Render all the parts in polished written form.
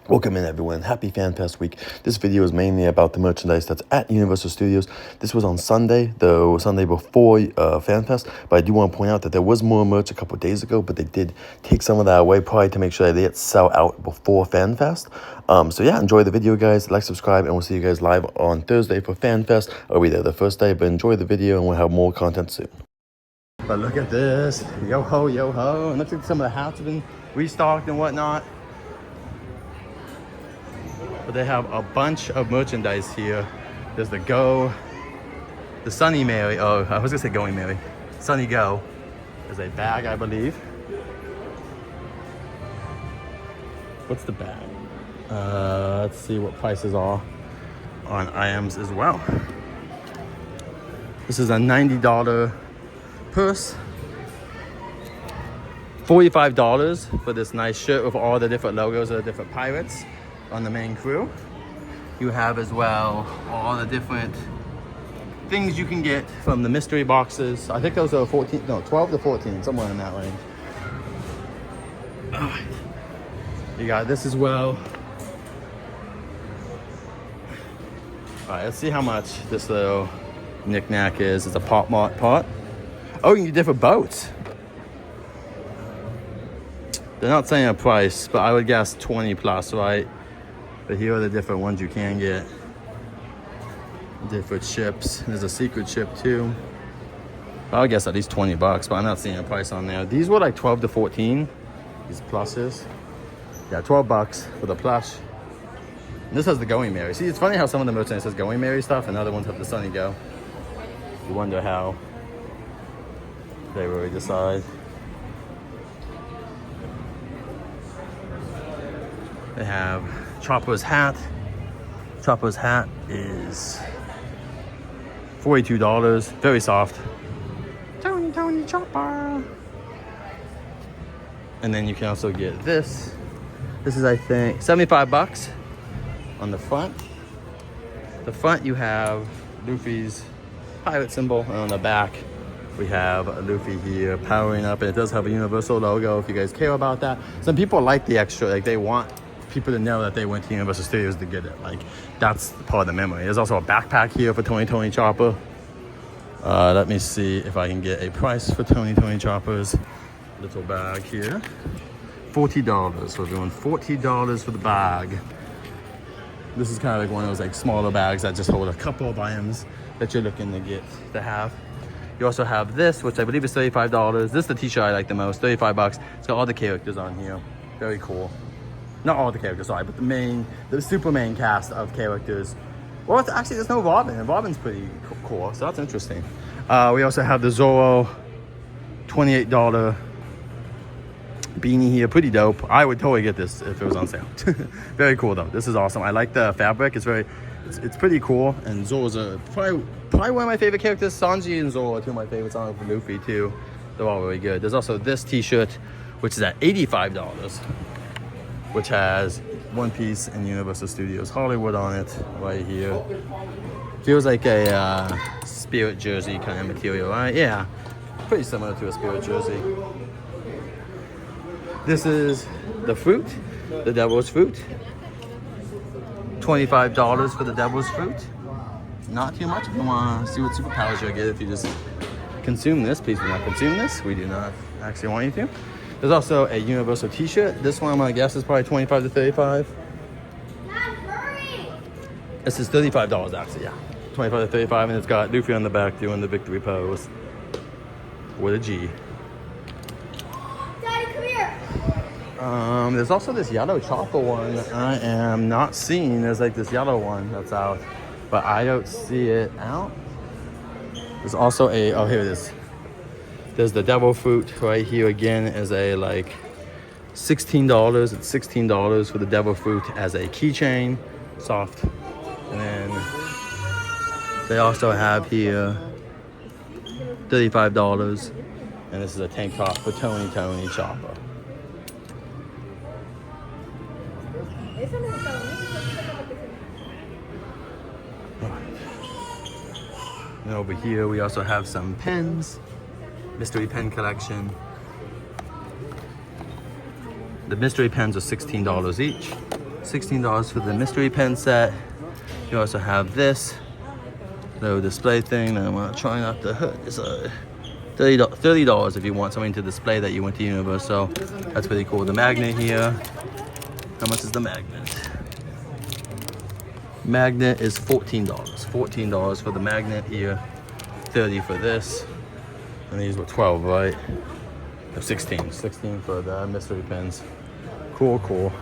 Welcome in everyone, happy FanFest week. This video is mainly about the merchandise that's at Universal Studios. This was on Sunday, the Sunday before FanFest, but I do want to point out that there was more merch a couple of days ago, but they did take some of that away probably to make sure that they didn't sell out before FanFest. So yeah, enjoy the video guys, like, subscribe, and we'll see you guys live on Thursday for FanFest. I'll be there the first day, but enjoy the video and we'll have more content soon. But look at this, yo ho, and looks like some of the hats have been restocked and whatnot. But they have a bunch of merchandise here. There's the Sunny Mary. Oh, I was gonna say Going Mary. Sunny Go. There's a bag, I believe. What's the bag? Let's see what prices are on items as well. This is a $90 purse. $45 for this nice shirt with all the different logos of the different pirates on the main crew. You have as well all the different things you can get from the mystery boxes. I think those are 12 to 14, somewhere in that range. You got this as well. All right, let's see how much this little knick-knack is. It's a pot. Oh, you can get different boats. They're not saying a price, but I would guess 20 plus, right? But here are the different ones you can get. Different ships. There's a secret ship too. I would guess at least 20 bucks, but I'm not seeing a price on there. These were like 12 to 14. These pluses. Yeah, 12 bucks for the plush. And this has the Going Mary. See, it's funny how some of the merchandise says Going Mary stuff and other ones have the Sunny Go. You wonder how they really decide. They have Chopper's hat. Chopper's hat is $42. Very soft. Tony Chopper. And then you can also get this. This is, I think, 75 bucks on the front. The front you have Luffy's pirate symbol, and on the back we have a Luffy here powering up, and it does have a Universal logo if you guys care about that. Some people like the extra, like they want people to know that they went to Universal Studios to get it. Like, that's part of the memory. There's also a backpack here for Tony Chopper. Let me see if I can get a price for Tony Chopper's little bag here. $40 for everyone. $40 for the bag. This is kind of like one of those like smaller bags that just hold a couple of items that you're looking to have. You also have this, which I believe is $35. This is the t-shirt I like the most, 35 bucks. It's got all the characters on here. Very cool. Not all the characters, sorry, but the super main cast of characters. Well, it's actually, there's no Robin, and Robin's pretty cool, so that's interesting. We also have the Zorro $28 beanie here, pretty dope. I would totally get this if it was on sale. Very cool though, this is awesome. I like the fabric, it's pretty cool, and Zorro's probably one of my favorite characters. Sanji and Zorro are two of my favorites, on with Luffy too. They're all really good. There's also this t-shirt, which is at $85. Which has One Piece and Universal Studios Hollywood on it right here. Feels like a spirit jersey kind of material, right? Yeah, pretty similar to a spirit jersey. This is the fruit, the devil's fruit. $25 for the devil's fruit. Not too much if you want to see what superpowers you'll get if you just consume this. Please do not consume this. We do not actually want you to. There's also a Universal t-shirt. This one, I'm gonna guess, is probably 25 to 35. This is $35 actually, yeah. 25 to 35, and it's got Luffy on the back doing the victory pose with a G. Daddy, come here. There's also this yellow Chopper one that I am not seeing. There's like this yellow one that's out, but I don't see it out. There's also oh, here it is. There's the devil fruit right here again as a like $16. It's $16 for the devil fruit as a keychain, soft. And then they also have here $35, and this is a tank top for Tony Chopper. And over here we also have some pens. Mystery pen collection. The mystery pens are $16 each. $16 for the mystery pen set. You also have this little display thing that I'm gonna try not to hurt. It's a $30 if you want something to display that you went to Universal. That's pretty cool. The magnet here. How much is the magnet? Magnet is $14. $14 for the magnet here. $30 for this. And these were 12, right? No, 16. 16 for the mystery pins. Cool, cool.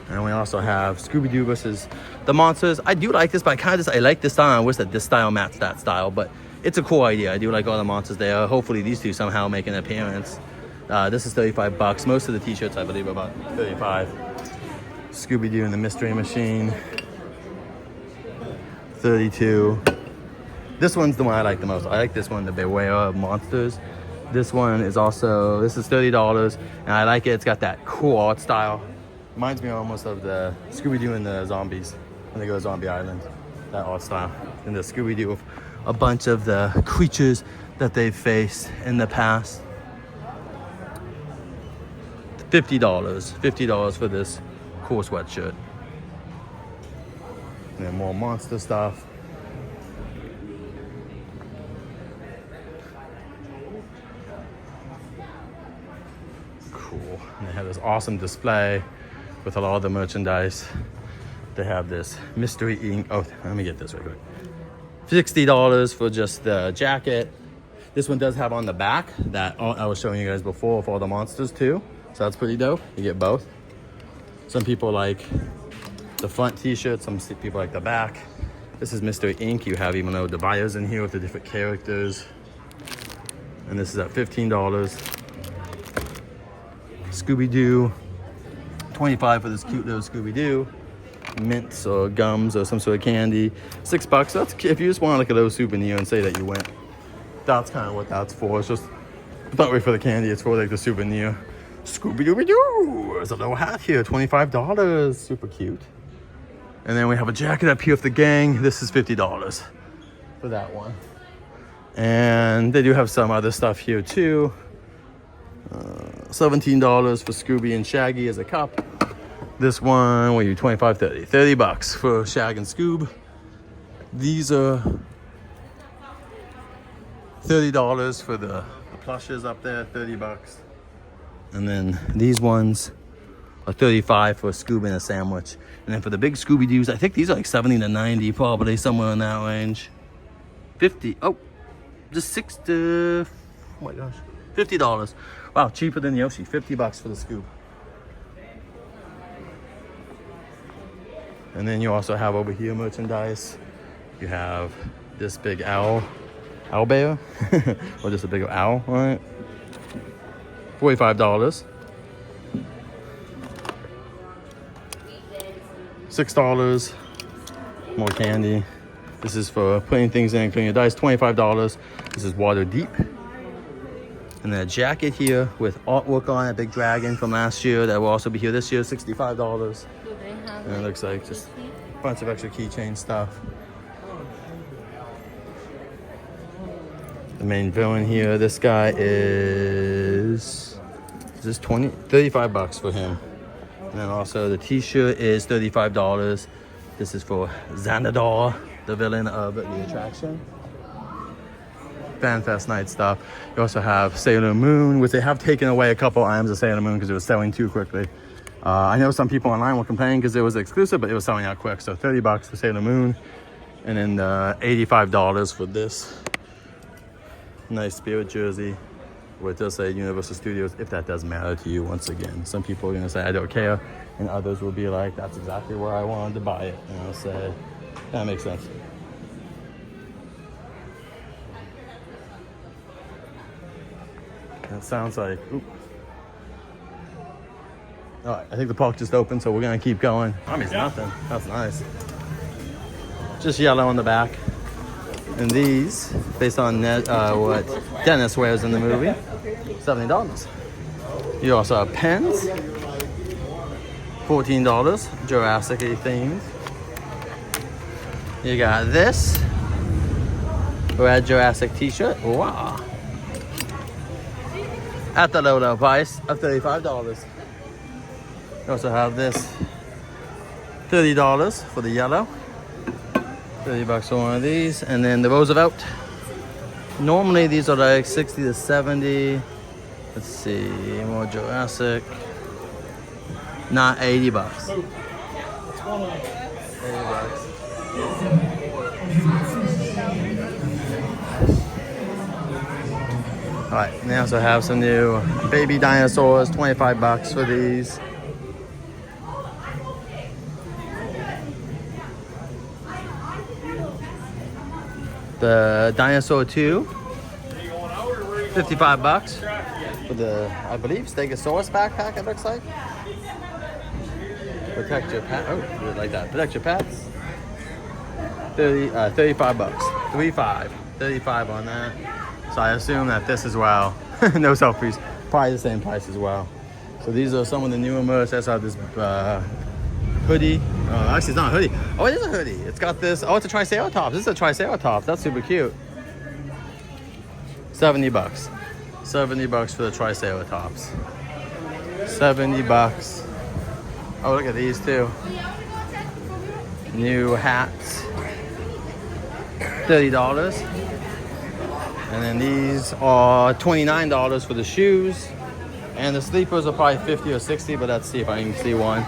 And we also have Scooby-Doo versus the monsters. I do like this, but I like this style. I wish that this style matched that style, but it's a cool idea. I do like all the monsters there. Hopefully these two somehow make an appearance. This is $35. Most of the t-shirts, I believe, are about $35. Scooby-Doo and the Mystery Machine. $32. This one's the one I like the most. I like this one, the Beware of Monsters. This one is also, this is $30, and I like it. It's got that cool art style. Reminds me almost of the Scooby-Doo and the zombies when they go to Zombie Island. That art style. And the Scooby-Doo with a bunch of the creatures that they've faced in the past. $50. $50 for this cool sweatshirt. And then more monster stuff. Cool. And they have this awesome display with a lot of the merchandise. They have this mystery ink. Oh, let me get this real quick. $60 for just the jacket. This one does have on the back that I was showing you guys before for all the monsters too. So that's pretty dope. You get both. Some people like the front t-shirt, some people like the back. This is Mystery Inc. You have even though the buyers in here with the different characters. And this is at $15. Scooby-Doo, $25 for this cute little Scooby-Doo. Mints or gums or some sort of candy. $6. That's if you just want like a little souvenir and say that you went. That's kind of what that's for. It's just it's not really for the candy. It's for like the souvenir. Scooby-Doo. There's a little hat here. $25. Super cute. And then we have a jacket up here with the gang. This is $50 for that one. And they do have some other stuff here too. $17 for Scooby and Shaggy as a cup. This one, what are you, 25, 30. $30 for Shag and Scoob. These are $30 for the plushes up there, $30. And then these ones are $35 for a Scoob and a sandwich. And then for the big Scooby-Doos, I think these are like 70 to 90, probably somewhere in that range. 50, oh, just 6 to, oh my gosh, $50. Wow, cheaper than Yoshi, $50 for the Scoob. And then you also have over here merchandise. You have this big owl bear, or just a big owl, all right? $45. $6. More candy. This is for putting things in, including your dice. $25. This is Water Deep. And then a jacket here with artwork on it, big dragon from last year that will also be here this year, $65. And it looks like just a bunch of extra keychain stuff. The main villain here, this guy is this $35 for him. And then also the t-shirt is $35. This is for Xanadar, the villain of the attraction. FanFest night stuff. You also have Sailor Moon, which they have taken away a couple items of Sailor Moon because it was selling too quickly. I know some people online were complaining because it was exclusive, but it was selling out quick. So $30 for Sailor Moon. And then $85 for this nice Spirit jersey, where it does say Universal Studios, if that doesn't matter to you. Once again, some people are going to say, I don't care. And others will be like, that's exactly where I wanted to buy it. And I'll say, that makes sense. It sounds like, oop. All right, I think the park just opened, so we're gonna keep going. I mean, it's nothing. That's nice. Just yellow on the back. And these, based on what Dennis wears in the movie, $70. You also have pens, $14, Jurassic themed. You got this red Jurassic t-shirt. Wow. At the low price of $35. You also have this $30 for the yellow. 30 bucks for one of these. And then the Roosevelt. Normally these are like 60 to 70. Let's see, more Jurassic. Not 80 bucks. 80 bucks. All right, they also have some new baby dinosaurs, 25 bucks for these. The Dinosaur 2, 55 bucks for the, I believe, Stegosaurus backpack, it looks like. Protect your pet. Oh, really like that. Protect your pets. 35 bucks. 35 on that. So I assume that this as well. No selfies. Probably the same price as well. So these are some of the newer merch. I saw this hoodie. Oh, actually, it's not a hoodie. Oh, it is a hoodie. It's got this. Oh, it's a Triceratops. This is a Triceratops. That's super cute. 70 bucks. 70 bucks for the Triceratops. 70 bucks. Oh, look at these too. New hats. $30. And then these are $29 for the shoes. And the sleepers are probably 50 or 60, but let's see if I can see one.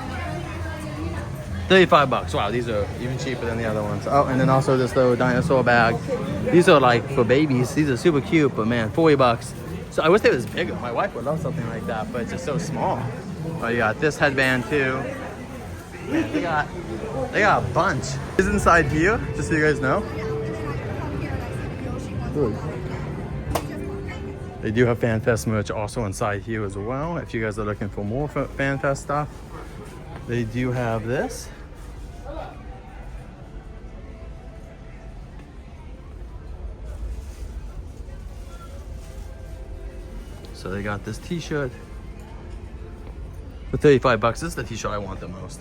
35 bucks. Wow, these are even cheaper than the other ones. Oh, and then also this little dinosaur bag. These are like for babies. These are super cute, but man, 40 bucks. So I wish they was bigger. My wife would love something like that, but it's just so small. Oh, you got this headband too. Man, they got a bunch. It's inside here, just so you guys know. Good. They do have FanFest merch also inside here as well. If you guys are looking for more FanFest stuff, they do have this. So they got this t-shirt for 35 bucks. This is the t-shirt I want the most.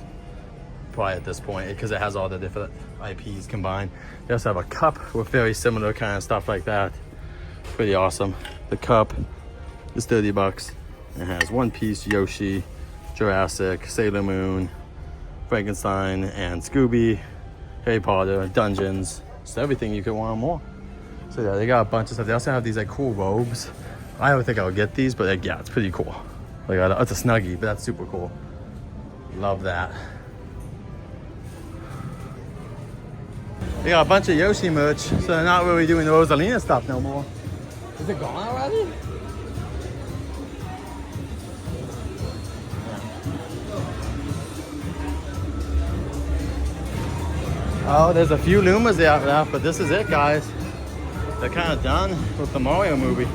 Probably at this point, because it has all the different IPs combined. They also have a cup with very similar kind of stuff like that. Pretty awesome. The cup is 30 bucks. It has One Piece, Yoshi, Jurassic, Sailor Moon, Frankenstein, and Scooby, Harry Potter, Dungeons. So everything you could want more. So yeah, they got a bunch of stuff. They also have these like cool robes. I don't think I would get these, but like, yeah, it's pretty cool. Like, it's a Snuggie, but that's super cool. Love that. They got a bunch of Yoshi merch, so they're not really doing the Rosalina stuff no more. Is it gone already? Oh, there's a few Lumas out there, but this is it, guys. They're kind of done with the Mario movie.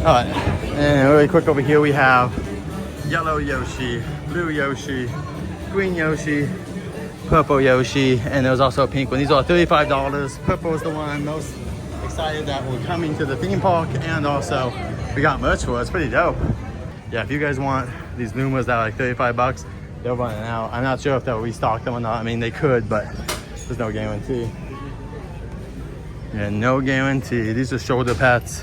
All right, and really quick over here we have yellow Yoshi, blue Yoshi, green Yoshi, purple Yoshi, and there's also a pink one. These are $35. Purple is the one I'm most excited that we're coming to the theme park, and also we got merch for it. It's pretty dope. Yeah, if you guys want these Lumas that are like 35 bucks, they're running out. I'm not sure if they'll restock them or not. I mean, they could, but there's no guarantee. Yeah, no guarantee. These are shoulder pads.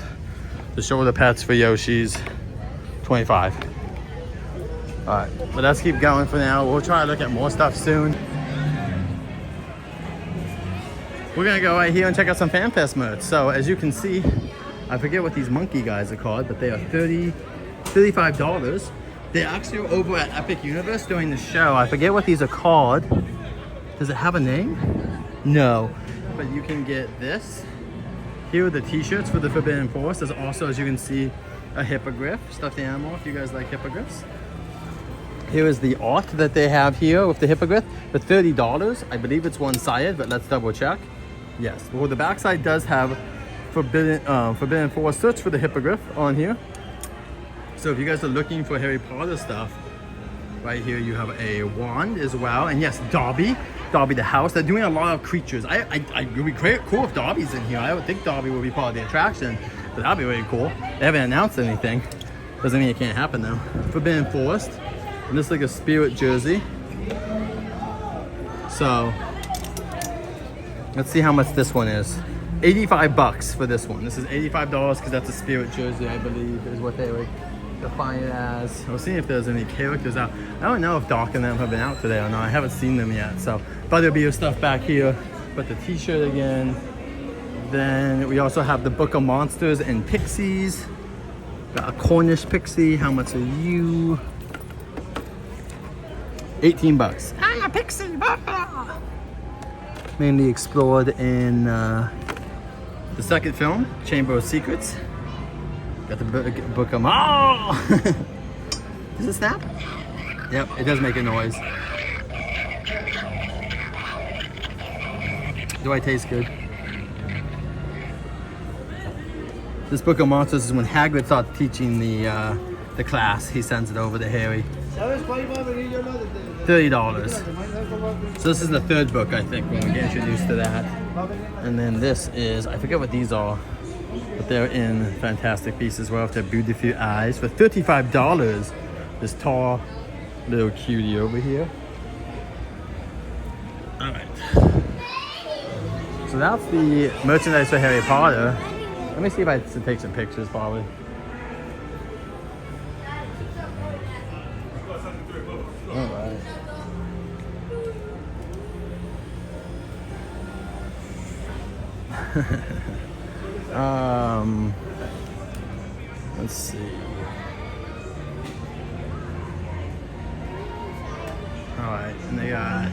The shoulder pads for Yoshi's, 25. All right, but let's keep going for now. We'll try to look at more stuff soon. We're gonna go right here and check out some FanFest merch. So as you can see, I forget what these monkey guys are called, but they are $35. They're actually over at Epic Universe during the show. I forget what these are called. Does it have a name? No, but you can get this. Here are the t-shirts for the Forbidden Forest. There's also, as you can see, a hippogriff, stuffed animal, if you guys like hippogriffs. Here is the art that they have here with the hippogriff for $30. I believe it's one-sided, but let's double check. Yes, well, the backside does have Forbidden Forest. Search for the hippogriff on here. So if you guys are looking for Harry Potter stuff, right here you have a wand as well. And yes, Dobby the house. They're doing a lot of creatures. It would be cool if Dobby's in here. I would think Dobby would be part of the attraction, but that'd be really cool. They haven't announced anything. Doesn't mean it can't happen though. Forbidden Forest. And this is like a spirit jersey. So Let's see how much this one is. 85 bucks for this one. This is $85 because that's a Spirit jersey, I believe, is what they would define it as. I was seeing if there's any characters out. I don't know if Doc and them have been out today or not. I haven't seen them yet. So, but there'll be your stuff back here. But the t-shirt again. Then we also have the Book of Monsters and Pixies. Got a Cornish Pixie. How much are you? 18 bucks. I'm a pixie. Mainly explored in the second film, Chamber of Secrets. Got the book of... Oh! Does it snap? Yep, it does make a noise. Do I taste good? This Book of Monsters is when Hagrid starts teaching the class. He sends it over to Harry. $30. So this is the third book, I think, when we get introduced to that. And then this is, I forget what these are, but they're in fantastic pieces. Well, with their beautiful eyes for $35. This tall little cutie over here. All right. So that's the merchandise for Harry Potter. Let me see if I can take some pictures, probably. All right. Let's see. All right, and they got.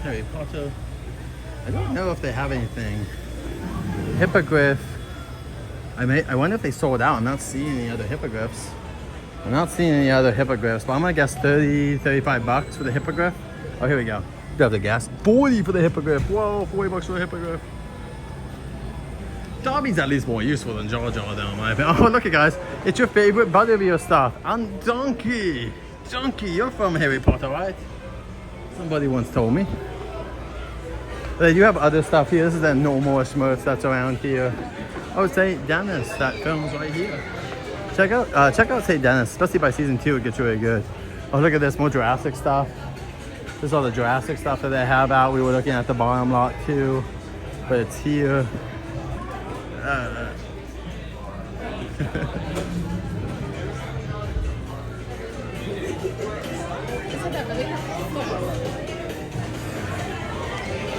Harry Potter. I don't know if they have anything. Hippogriff. I wonder if they sold out. I'm not seeing any other hippogriffs. I'm not seeing any other hippogriffs, but I'm gonna guess 30, 35 bucks for the hippogriff. Oh, here we go. You have the guess. 40 for the hippogriff. Whoa, 40 bucks for the hippogriff. Dobby's at least more useful than Jar Jar though, in my opinion. Oh, look at guys. It's your favorite Butterbeer stuff. And Donkey. Donkey, you're from Harry Potter, right? Somebody once told me. But they do have other stuff here. This is that normal Smurfs that's around here. I would say Dennis, that film's right here. Check out St. Dennis, especially by season 2, it gets really good. Oh, look at this, more Jurassic stuff. This is all the Jurassic stuff that they have out. We were looking at the bottom lot too, but it's here.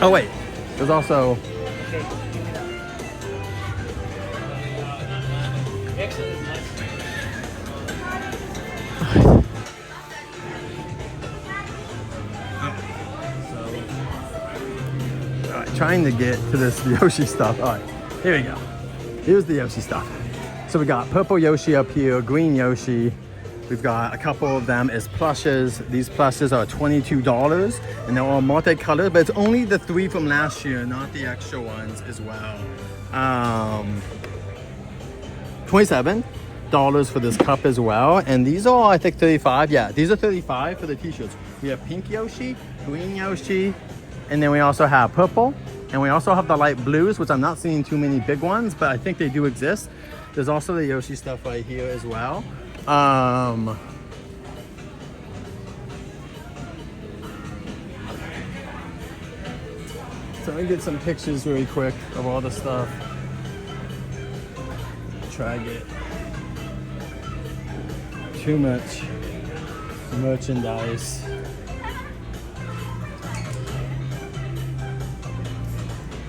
Oh wait, there's also trying to get to this Yoshi stuff. All right, here we go. Here's the Yoshi stuff. So we got purple Yoshi up here, green Yoshi. We've got a couple of them as plushes. These plushes are $22 and they're all multicolored, but it's only the 3 from last year, not the extra ones as well. $27 for this cup as well. And these are, I think, 35. Yeah, these are 35 for the t-shirts. We have pink Yoshi, green Yoshi, and then we also have purple. And we also have the light blues, which I'm not seeing too many big ones, but I think they do exist. There's also the Yoshi stuff right here as well. So let me get some pictures really quick of all the stuff. Try to get too much merchandise.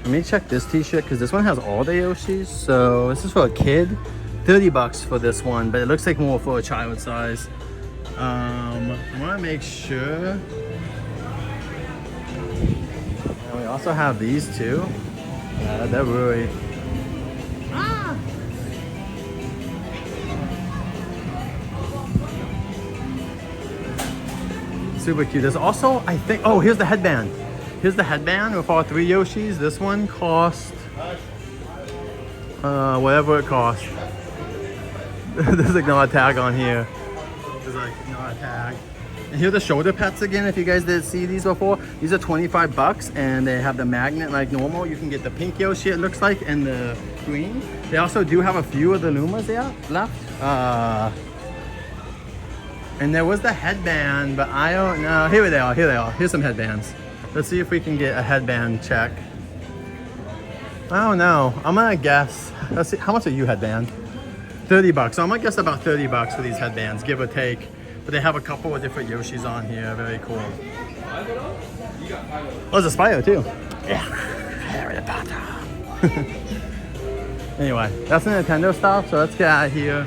Let me check this t-shirt because this one has all the Yoshis. So this is for a kid. 30 bucks for this one, but it looks like more for a child size. I want to make sure. And we also have these too. Yeah, they're really. Ah! Super cute. There's also, I think, oh, here's the headband. Here's the headband with all 3 Yoshis. This one cost whatever it costs. There's like no tag on here. There's like not a tag. And here are the shoulder pets again. If you guys did see these before, these are 25 bucks and they have the magnet like normal. You can get the pink Yoshi, it looks like, and the green. They also do have a few of the Lumas there left. And there was the headband, but I don't know. Here they are, here they are. Here's some headbands. Let's see if we can get a headband check. I don't know. I'm gonna guess. Let's see, how much are you headband? 30 bucks. So I'm gonna guess about 30 bucks for these headbands, give or take. But they have a couple of different Yoshis on here. Very cool. Oh, there's a Spyro too. Yeah. Harry Potter. Anyway, that's the Nintendo stuff. So let's get out of here.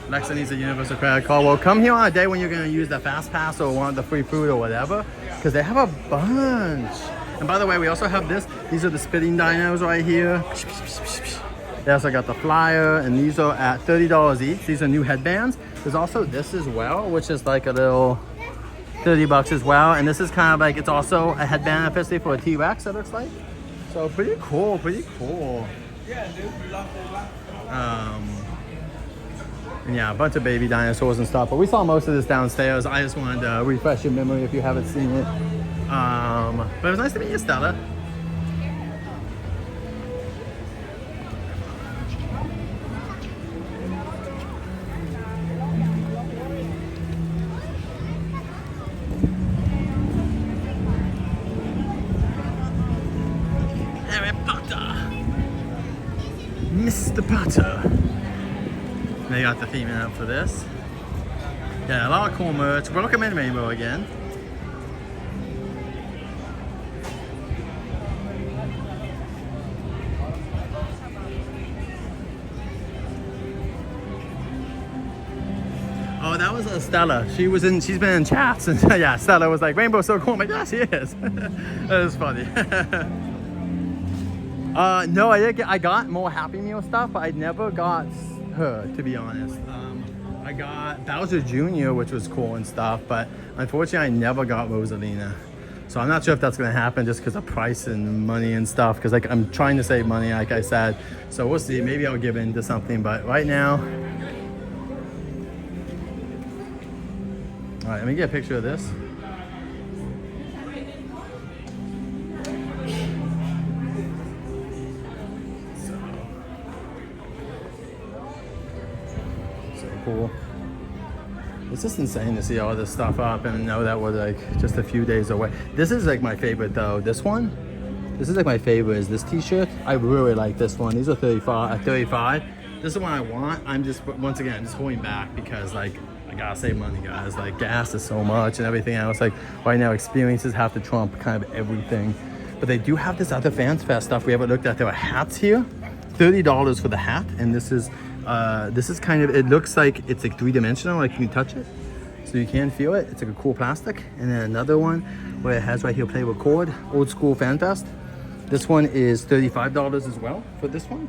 Alexa needs a Universal credit card. Well, come here on a day when you're gonna use the Fast Pass or want the free food or whatever, because they have a bunch. And by the way, we also have this. These are the spitting dinos right here. They also got the flyer, and these are at $30 each. These are new headbands. There's also this as well, which is like a little 30 bucks as well. And this is kind of like, it's also a headband officially for a T-Rex, it looks like. So pretty cool, pretty cool. And yeah, a bunch of baby dinosaurs and stuff. But we saw most of this downstairs. I just wanted to refresh your memory if you haven't seen it. But it was nice to meet you, Stella. Harry Potter. Mr. Potter. They got the theme out for this. Yeah, a lot of cool merch. Welcome in Rainbow again. Oh, that was Stella. She's been in chats, and yeah, Stella was like, "Rainbow's so cool." I'm like, "Yeah, she is." That was funny. No, I got more Happy Meal stuff, but I never got her, to be honest. I got Bowser Jr., which was cool and stuff, but unfortunately I never got Rosalina. So I'm not sure if that's gonna happen just because of price and money and stuff, because like I'm trying to save money, like I said. So we'll see, maybe I'll give in to something, but right now. All right, let me get a picture of this. Cool. It's just insane to see all this stuff up and know that we're like just a few days away. This is like my favorite though. This one, this is like my favorite is this t-shirt. I really like this one. These are 35. This is the one I want. I'm just, once again, I'm just holding back because like I gotta save money, guys. Like gas is so much and everything else. Like right now experiences have to trump kind of everything. But they do have this other FanFest stuff we haven't looked at. There are hats here. $30 for the hat, and this is kind of, it looks like it's like three-dimensional, like you can touch it so you can feel it. It's like a cool plastic. And then another one where it has right here play record, old school FanFest. This one is $35 as well for this one.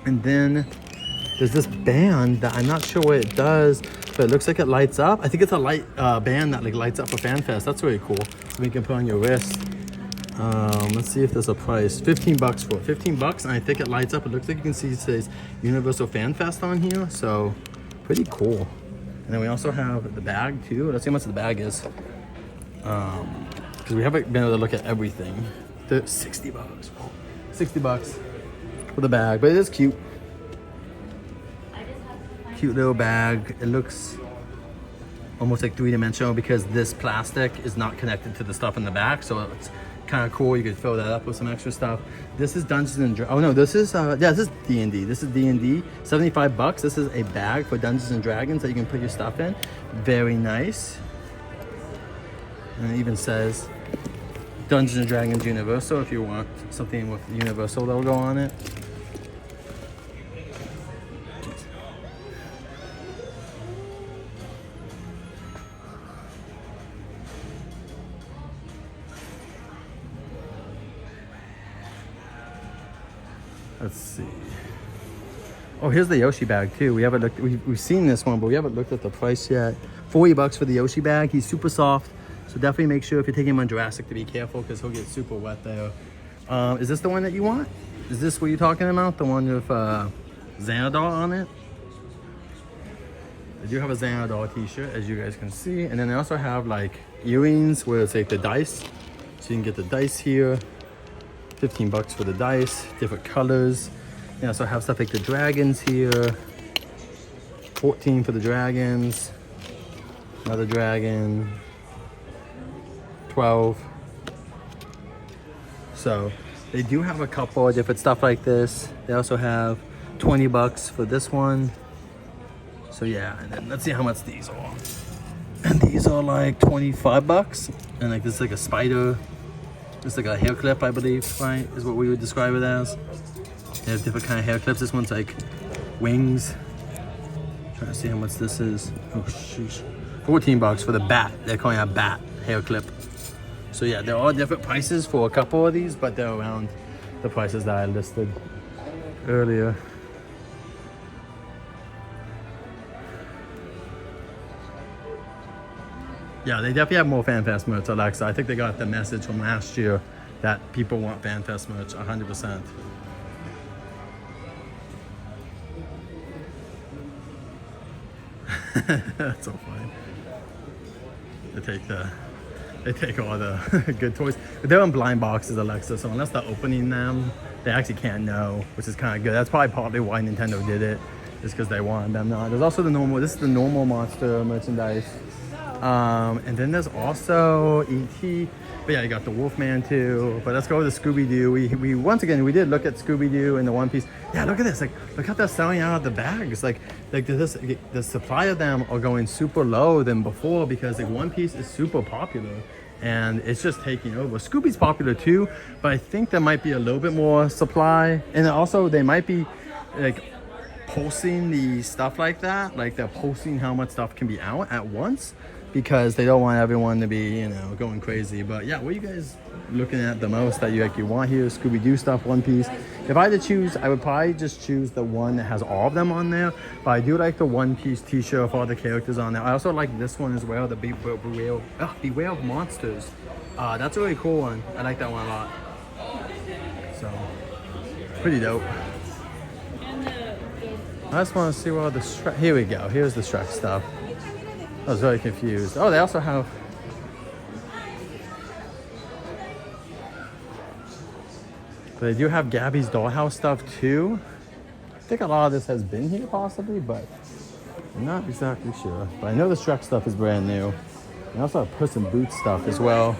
And then there's this band that I'm not sure what it does, but it looks like it lights up. I think it's a light band that like lights up for FanFest. That's really cool. So you can put on your wrist. Let's see if there's a price. 15 bucks for it. 15 bucks, and I think it lights up. It looks like you can see it says Universal FanFest on here, so pretty cool. And then we also have the bag too. Let's see how much the bag is. Because we haven't been able to look at everything. 60 bucks. 60 bucks for the bag, but it is cute. Cute little bag. It looks almost like three-dimensional because this plastic is not connected to the stuff in the back, so it's kind of cool. You could fill that up with some extra stuff. This is Dungeons and Dragons. Oh no, this is this is D&D. This is D&D. 75 bucks. This is a bag for Dungeons and Dragons that you can put your stuff in. Very nice. And it even says Dungeons and Dragons Universal if you want something with Universal logo on it. Let's see. Oh, here's the Yoshi bag too. We haven't looked. We've seen this one, but we haven't looked at the price yet. 40 bucks for the Yoshi bag. He's super soft, so definitely make sure if you're taking him on Jurassic to be careful because he'll get super wet there. Is this the one that you want? Is this what you're talking about? The one with Xanadar on it? They do have a Xanadol t-shirt, as you guys can see. And then they also have like earrings where it's like the dice. So you can get the dice here. 15 bucks for the dice, different colors. They also have stuff like the dragons here. 14 for the dragons. Another dragon. 12. So they do have a couple of different stuff like this. They also have 20 bucks for this one. So yeah, and then let's see how much these are. And these are like 25 bucks. And like this is like a spider. It's like a hair clip, I believe, right? Is what we would describe it as. They have different kind of hair clips. This one's like wings. Trying to see how much this is. Oh sheesh. 14 bucks for the bat. They're calling it a bat hair clip. So yeah, there are different prices for a couple of these, but they're around the prices that I listed earlier. Yeah, they definitely have more FanFest merch, Alexa. I think they got the message from last year that people want FanFest merch 100%. That's so funny. They take all the good toys. They're in blind boxes, Alexa, so unless they're opening them, they actually can't know, which is kind of good. That's probably partly why Nintendo did it, just because they wanted them not. There's also the normal, this is the normal Monster merchandise. And then there's also E.T. But yeah, you got the Wolfman too. But let's go with the Scooby-Doo. We once again, we did look at Scooby-Doo and the One Piece. Yeah, look at this. Like, look how they're selling out the bags. Like the supply of them are going super low than before because like One Piece is super popular and it's just taking over. Scooby's popular too, but I think there might be a little bit more supply. And also they might be like posting the stuff like that. Like they're posting how much stuff can be out at once, because they don't want everyone to be, you know, going crazy. But yeah, what are you guys looking at the most that you want here? Scooby-Doo stuff, One Piece. If I had to choose, I would probably just choose the one that has all of them on there. But I do like the One Piece t-shirt with all the characters on there. I also like this one as well, the Beware of Monsters. That's a really cool one. I like that one a lot. So, pretty dope. I just want to see what the Shrek, here we go. Here's the Shrek stuff. I was very confused. Oh, they also have... But they do have Gabby's Dollhouse stuff too. I think a lot of this has been here possibly, but I'm not exactly sure. But I know the Shrek stuff is brand new. They also have Puss in Boots stuff as well.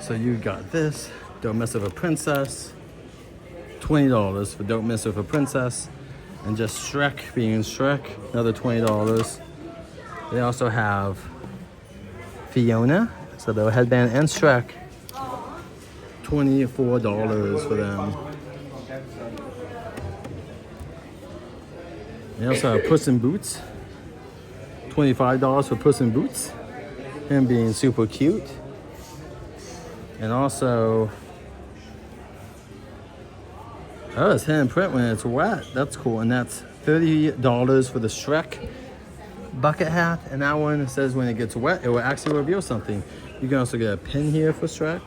So you got this, Don't Mess With a Princess. $20 for Don't Mess With a Princess. And just Shrek being Shrek, another $20. They also have Fiona, so the headband and Shrek. $24 for them. They also have Puss in Boots. $25 for Puss in Boots. Him being super cute. And also, oh, it's hand print when it's wet. That's cool. And that's $30 for the Shrek bucket hat. And that one says when it gets wet, it will actually reveal something. You can also get a pin here for Shrek.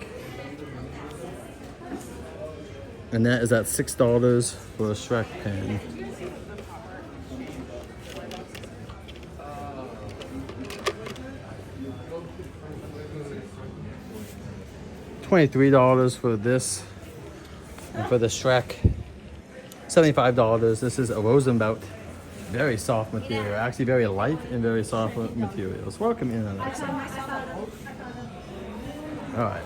And that is at $6 for a Shrek pin. $23 for this. And for the Shrek, $75. This is a Rosenbaut. Very soft material. Actually very light and very soft materials. Welcome in, Alexa. Alright.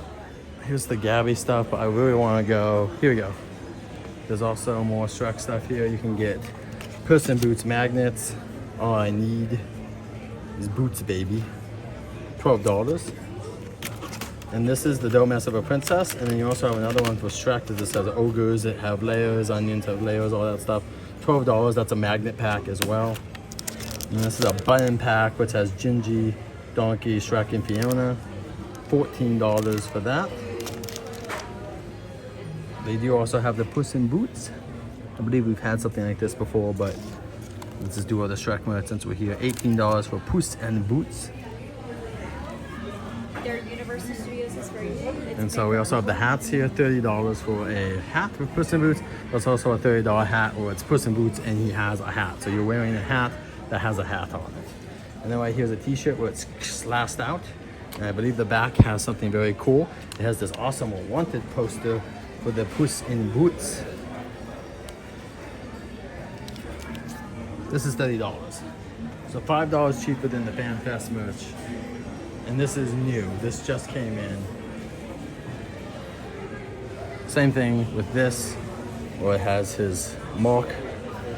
Here's the Gabby stuff, but I really want to go. Here we go. There's also more Shrek stuff here. You can get Puss in Boots magnets. All I need is boots, baby. $12. And this is the Don't Mess With a Princess. And then you also have another one for Shrek that just has ogres that have layers, onions have layers, all that stuff. $12. That's a magnet pack as well. And this is a button pack which has Gingy, Donkey, Shrek, and Fiona. $14 for that. They do also have the Puss in Boots. I believe we've had something like this before, but let's just do all the Shrek merch since we're here. $18 for Puss in Boots. They're universal Universal Studios is very big. It's And so we also have the hats here, $30 for a hat with Puss in Boots. There's also a $30 hat where it's Puss in Boots and he has a hat. So you're wearing a hat that has a hat on it. And then right here's a t-shirt where it's slashed out. And I believe the back has something very cool. It has this awesome wanted poster for the Puss in Boots. This is $30. So $5 cheaper than the FanFest merch. And this is new. This just came in. Same thing with this, where it has his mark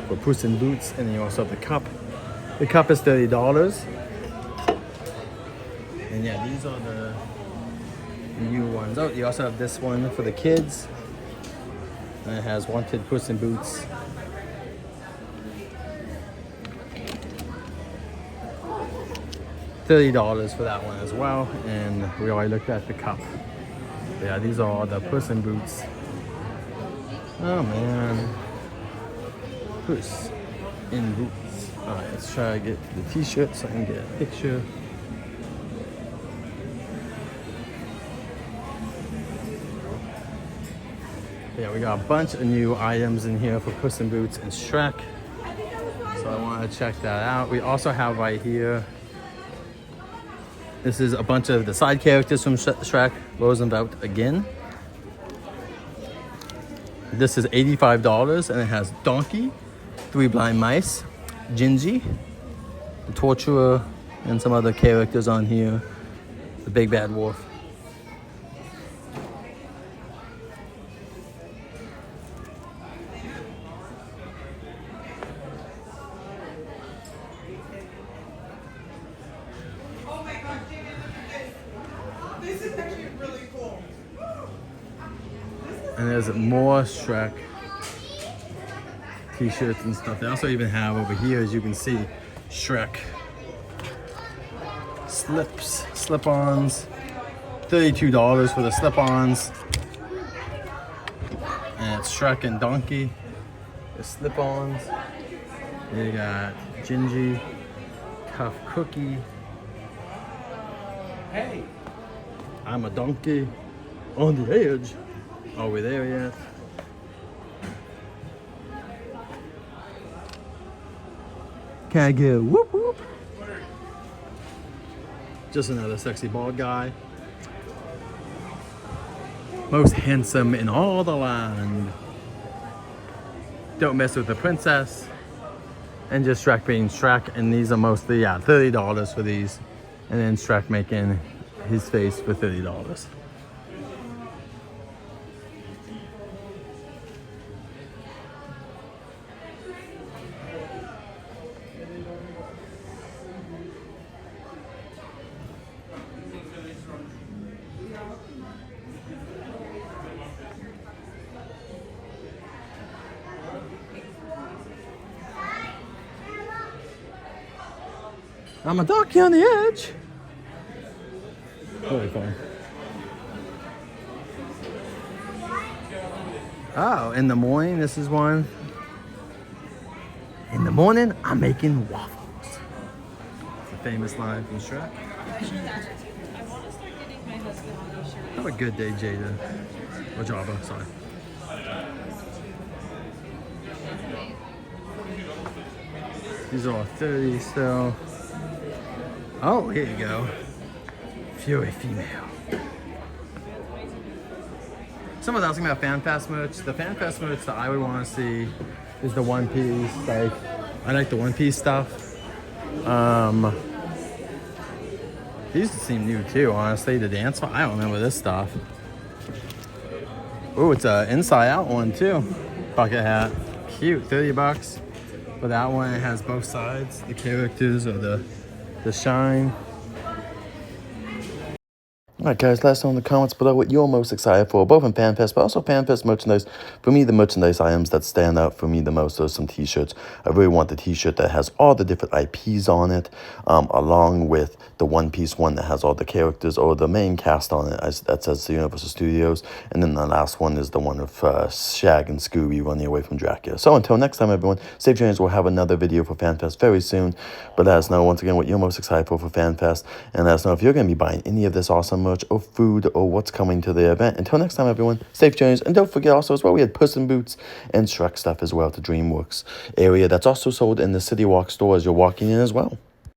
for Puss in Boots, and then you also have the cup. The cup is $30. And yeah, these are the new ones. Oh, you also have this one for the kids. And it has wanted Puss in Boots. $30 for that one as well. And we already looked at the cup. Yeah, these are all the Puss in Boots. Oh man. Puss in Boots. Alright, let's try to get the t-shirt so I can get a picture. Yeah, we got a bunch of new items in here for Puss in Boots and Shrek. So I want to check that out. We also have right here, this is a bunch of the side characters from Shrek, Rosenbaut again. This is $85 and it has Donkey, 3 blind mice, Gingy, the torturer, and some other characters on here. The big bad wolf. And there's more Shrek t-shirts and stuff. They also even have over here, as you can see, Shrek slip-ons. $32 for the slip-ons. And it's Shrek and Donkey, the slip-ons. You got Gingy, Tough Cookie. Hey, I'm a donkey on the edge. Are we there yet? Can I get a whoop whoop? Just another sexy bald guy. Most handsome in all the land. Don't mess with the princess. And just Shrek being Shrek. And these are mostly, yeah, $30 for these. And then Shrek making his face for $30. I'm a donkey on the edge. Really fun. Oh, in the morning, this is one. In the morning, I'm making waffles. It's a famous line from Shrek. Have a good day, Jada. Or Java, sorry. These are all 30 still. Oh, here you go. Fury female. Someone asking about FanFest merch. The FanFest merch that I would want to see is the One Piece. Like, I like the One Piece stuff. These seem new too, honestly. The dance one, I don't remember this stuff. Oh, it's a inside out one too. Bucket hat. Cute, $30. But that one, it has both sides. The characters or the shine. Alright guys, let us know in the comments below what you're most excited for, both in FanFest, but also FanFest merchandise. For me, the merchandise items that stand out for me the most are some t-shirts. I really want the t-shirt that has all the different IPs on it, along with the One Piece one that has all the characters or the main cast on it, that says the Universal Studios. And then the last one is the one of Shag and Scooby running away from Dracula. So until next time, everyone, safe journeys. We'll have another video for FanFest very soon. But let us know once again what you're most excited for FanFest. And let us know if you're going to be buying any of this awesome merch. merch or food or what's coming to the event. Until next time, everyone, safe journeys. And don't forget also as well, we had Puss in Boots and Shrek stuff as well at the DreamWorks area that's also sold in the City Walk store as you're walking in as well.